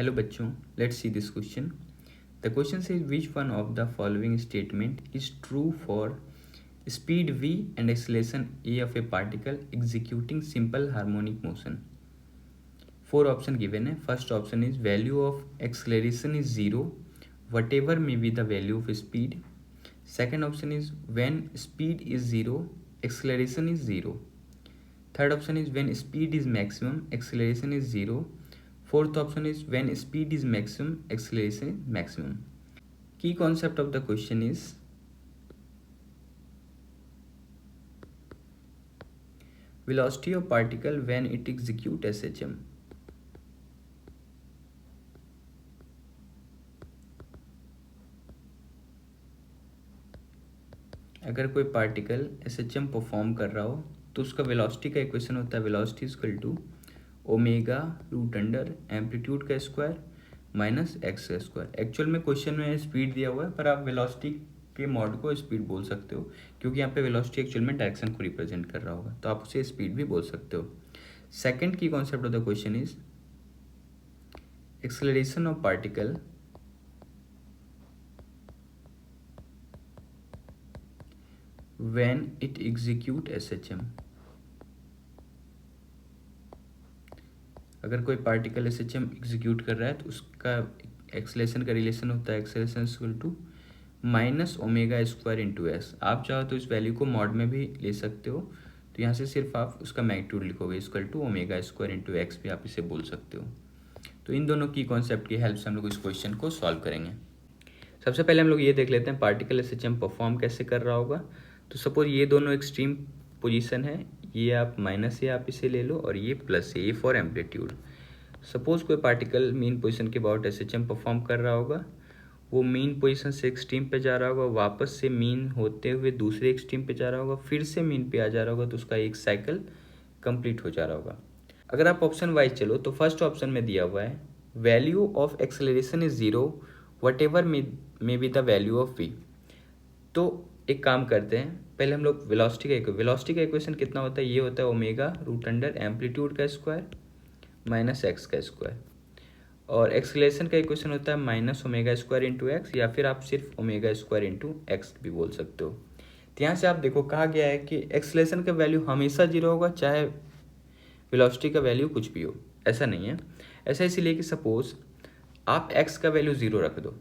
Hello बच्चों, let's see this question. The question says which one of the following statement is true for speed v and acceleration a of a particle executing simple harmonic motion. Four options given है. First option is value of acceleration is 0 whatever may be the value of speed. Second option is when speed is 0 acceleration is 0. Third option is when speed is maximum acceleration is 0. Fourth option is when speed is maximum acceleration is maximum. Key concept of the question is velocity of particle when it execute SHM. अगर कोई particle SHM perform कर रहा हो तो उसका velocity का equation होता है velocity equal to omega root under amplitude का स्क्वायर माइनस एक्स का स्क्वायर. एक्चुअल में क्वेश्चन में स्पीड दिया हुआ है पर आप वेलोसिटी के मॉड को स्पीड बोल सकते हो क्योंकि यहाँ पे वेलोसिटी एक्चुअल में डायरेक्शन को रिप्रेजेंट कर रहा होगा तो आप उसे स्पीड भी बोल सकते हो. सेकेंड की concept of the question is acceleration of particle when it execute SHM. अगर कोई पार्टिकल SHM एग्जीक्यूट कर रहा है तो उसका एक्सेलरेशन का रिलेशन होता है acceleration equal to minus omega square into s. आप चाहो तो इस वैल्यू को मॉड में भी ले सकते हो तो यहाँ से सिर्फ आप उसका मैग्नीट्यूड लिखोगे equal to omega square into x भी आप इसे बोल सकते हो. तो इन दोनों की कॉन्सेप्ट की हेल्प से हम लोग इस क्वेश्चन को सॉल्व करेंगे. सबसे पहले हम लोग ये देख लेते हैं पार्टिकल SHM परफॉर्म कैसे कर रहा होगा. तो सपोज ये दोनों एक्सट्रीम पोजीशन है, ये आप माइनस ए आप इसे ले लो और ये plus A for amplitude. Suppose कोई पार्टिकल मीन पोजीशन के अबाउट SHM परफॉर्म कर रहा होगा, वो मीन पोजीशन से एक्सट्रीम पे जा रहा होगा, वापस से मीन होते हुए दूसरे एक्सट्रीम पे जा रहा होगा, फिर से मीन पे आ जा रहा होगा तो उसका एक साइकिल कंप्लीट हो जा रहा होगा. अगर आप ऑप्शन वाइज चलो तो फर्स्ट ऑप्शन में दिया हुआ है value of acceleration is 0 whatever may be the value of v. तो एक काम करते हैं, पहले हम लोग वेलोसिटी का इक्वेशन कितना होता है, ये होता है ओमेगा रूट अंडर एम्पलीट्यूड का स्क्वायर माइनस एक्स का स्क्वायर. और एक्सेलरेशन का इक्वेशन होता है minus omega square into x या फिर आप सिर्फ ओमेगा स्क्वायर इंटू एक्स भी बोल सकते हो. तो यहाँ से आप देखो कहा गया है कि एक्सेलरेशन का वैल्यू हमेशा 0 होगा चाहे वेलोसिटी का वैल्यू कुछ भी हो. ऐसा नहीं है, ऐसा इसीलिए कि सपोज आप एक्स का वैल्यू 0 रख दो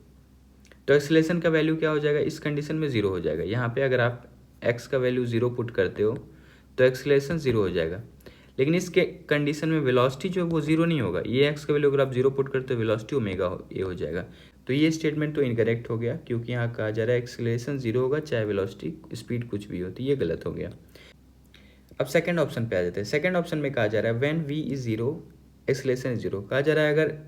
तो एक्सेलरेशन का वैल्यू क्या हो जाएगा, इस कंडीशन में 0 हो जाएगा. यहाँ पे अगर आप x का वैल्यू 0 पुट करते हो तो एक्सेलरेशन 0 हो जाएगा. लेकिन इसके कंडीशन में वेलोसिटी जो वो 0 नहीं होगा, ये x का वैल्यू अगर आप 0 पुट करते हो वेलोसिटी ओमेगा ए हो जाएगा. तो ये स्टेटमेंट तो इनकरेक्ट हो गया क्योंकि यहाँ कहा जा रहा है एक्सेलरेशन 0 होगा चाहे वेलोसिटी स्पीड कुछ भी हो, तो ये गलत हो गया. अब सेकेंड ऑप्शन पे आ जाते हैं. सेकेंड ऑप्शन में कहा जा रहा है when v is 0 acceleration is 0. कहा जा रहा है अगर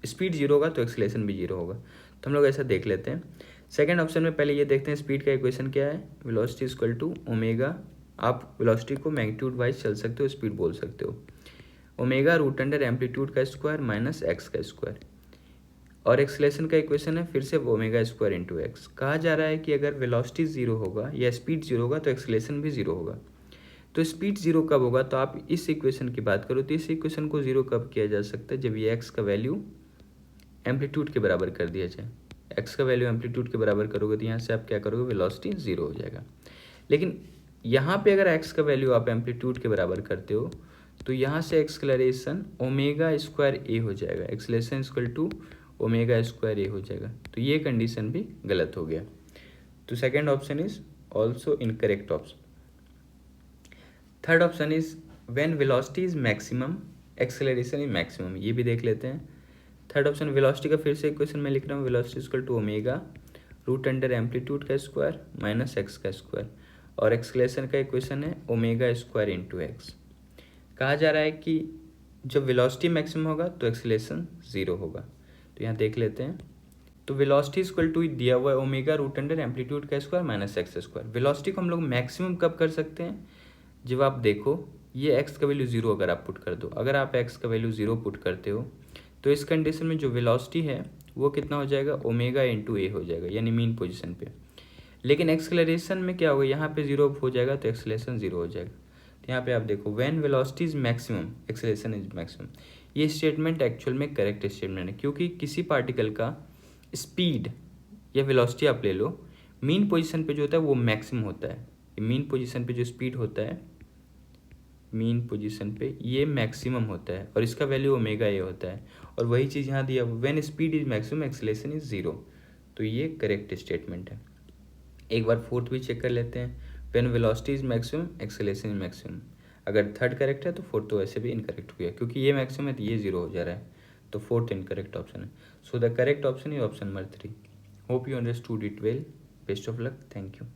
स्पीड 0 होगा तो एक्सेलरेशन भी 0 होगा. तो हम लोग ऐसा देख लेते हैं. सेकेंड ऑप्शन में पहले ये देखते हैं स्पीड का इक्वेशन क्या है, वेलोसिटी इक्वल टू ओमेगा. आप वेलोसिटी को मैग्नीट्यूड वाइज चल सकते हो, स्पीड बोल सकते हो. ओमेगा रूट अंडर एम्पलीट्यूड का स्क्वायर माइनस एक्स का स्क्वायर. और एक्सेलरेशन का इक्वेशन है फिर से ओमेगा स्क्वायर इंटू एक्स. कहा जा रहा है कि अगर वेलोसिटी 0 होगा या स्पीड 0 होगा तो एक्सेलरेशन भी 0 होगा. तो स्पीड 0 कब होगा, तो आप इस इक्वेशन की बात करो तो इस इक्वेशन को 0 कब किया जा सकता है, जब ये एक्स का वैल्यू एम्पलीट्यूड के बराबर कर दिया जाए. एक्स का वैल्यू एम्पलीट्यूड के बराबर करोगे तो यहाँ से आप क्या करोगे, वेलोसिटी 0 हो जाएगा. लेकिन यहाँ पे अगर एक्स का वैल्यू आप एम्पलीट्यूड के बराबर करते हो तो यहाँ से एक्सेलरेशन ओमेगा स्क्वायर ए हो जाएगा. Acceleration equal to omega square a हो जाएगा. तो ये कंडीशन भी गलत हो गया. तो second option is also incorrect option. Third option is when velocity is maximum acceleration is maximum. ये भी देख लेते हैं. थर्ड ऑप्शन वेलोसिटी का फिर से इक्वेशन मैं लिख रहा हूँ velocity equal to omega root under amplitude का स्क्वायर माइनस एक्स का स्क्वायर. और एक्सेलरेशन का इक्वेशन है ओमेगा स्क्वायर इंटू एक्स. कहा जा रहा है कि जब वेलोसिटी मैक्सिमम होगा तो एक्सेलरेशन 0 होगा. तो यहाँ देख लेते हैं. तो वेलोसिटी इक्वल टू दिया हुआ है ओमेगा रूट अंडर एम्पलीट्यूड का square minus x square. Velocity को हम लोग मैक्सिमम कब कर सकते हैं, जब आप देखो ये एक्स का वैल्यू 0 अगर आप पुट कर दो. अगर आप एक्स का वैल्यू 0 पुट करते हो तो इस कंडीशन में जो वेलोसिटी है वो कितना हो जाएगा, ओमेगा इंटू ए हो जाएगा यानी मीन पोजीशन पे. लेकिन एक्सेलरेशन में क्या होगा, यहाँ पे 0 हो जाएगा तो एक्सेलरेशन 0 हो जाएगा. तो यहाँ पे आप देखो when velocity is maximum acceleration is maximum, ये स्टेटमेंट एक्चुअल में करेक्ट स्टेटमेंट है, क्योंकि किसी पार्टिकल का स्पीड या वेलोसिटी आप ले लो, मीन पोजीशन पे जो होता है वो मैक्सिमम होता है। मीन पोजीशन पे जो स्पीड होता है, मीन पोजीशन पे ये मैक्सिमम होता है और इसका वैल्यू ओमेगा ए होता है। और वही चीज़ यहाँ दिया, when speed is maximum acceleration is zero. तो ये करेक्ट स्टेटमेंट है। एक बार फोर्थ भी चेक कर लेते हैं, when velocity is maximum acceleration is maximum. अगर थर्ड करेक्ट है तो फोर्थ तो वैसे भी इनकरेक्ट हो गया, क्योंकि ये मैक्सिमम है तो ये जीरो हो जा रहा है, तो फोर्थ इनकरेक्ट ऑप्शन है। So the correct option is option number 3। Hope you understood it well. Best of luck, thank you.